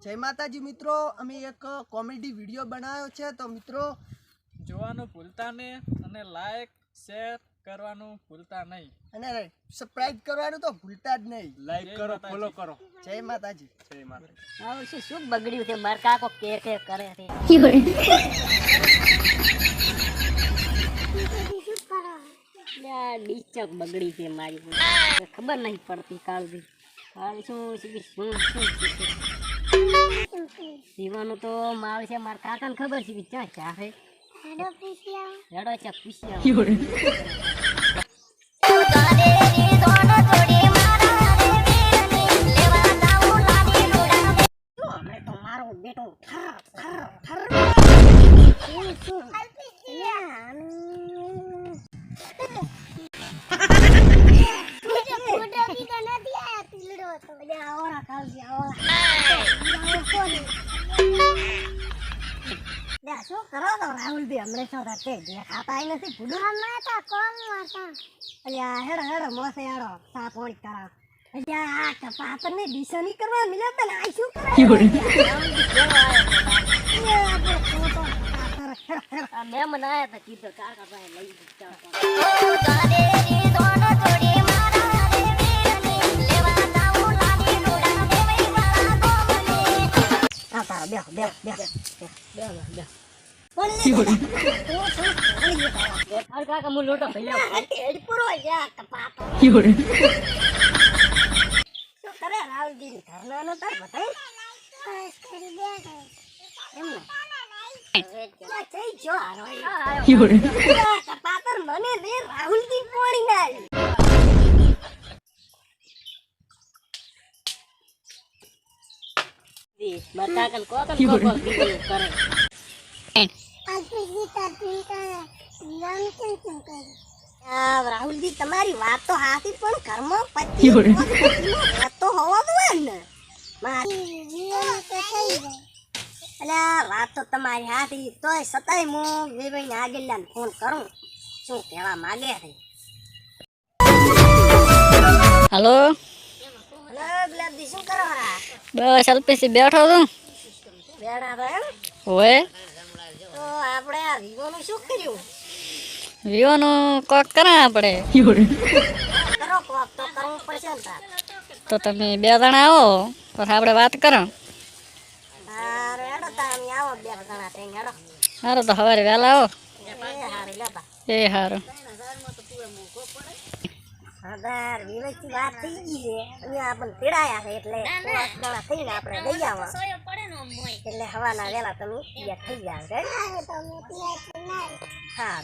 जय माताजी मित्रों, अमे एक कॉमेडी वीडियो बनायो छे तो मित्रों જોવાનું ભૂલતા નહીં અને લાઈક શેર કરવાનું ભૂલતા નહીં અને સબસ્ક્રાઇબ કરવાનું તો ભૂલતા જ નહીં। લાઈક કરો ફોલો કરો। जय माताजी। જય માતા। આવ શું બગડ્યું છે માર કાકો કે કરે છે યા ડીચક બગડી છે મારી ખબર નહીં પડતી કાળજી કાળ શું દીવાનું તો માળ છે માર કાકાને ખબર છે કે ક્યાં ચાહે હેડો ચક પીસ્યા બેટો શું કરો તો રાહુલ ભાઈ હમણાં શું થશે દેખાતા નથી ભૂડું અલ્યા હેડો હેડો મોસે હેડો સા પોણી કરાવ અલ્યા આ પાપર ને ડીસો ની કરવા મિલે તો આ શું કરે મેં મનાયા હતા કીધું કાકા ભાઈ લઈ કાકા મુ લોટો ભઈલો હેડ પૂરો યા કપાતો શું કરે રાવજી ઘરના નો તાર બતાઈ બસ કરી દે એમ જઈ જો આયો કપાતર મને દે રાહુલજી પોણી ના બતા કન કો કરે રાહુલજી તમારી વાત તો હાથી પણ ઘરમાં પતિ તો હોવો જોઈએ ને અલ્યા વાત તો તમારી હાથી તોય સતાય હું વેવાઈને આગળને ફોન કરું શું કહેવા માંગે છે हेलो હલો ગુલાબજી શું કરો રા बस अल्पे से बैठो तुम બેડા તો એમ ओए તો આપણે આ વિવોનું શું કર્યું विवो नो कोक करा पड़े કરો કોક તો કરવું પડશે ને તાર तो तमे बे जणा आओ तो आपणे बात करो હારે હેડો તમે આવો બે જણા થઈને હેડો हारो तो हवारे वेला आओ એ હારે લેતા ए हारो હજાર વિવેકથી વાત થઈ ગઈ છે અહીંયા આપણને પીડાયા છે એટલે 5 જણા થઈને આપણે લઈ આવા એટલે હવાના વેલા તમે તૈયાર થઈ જાવ હા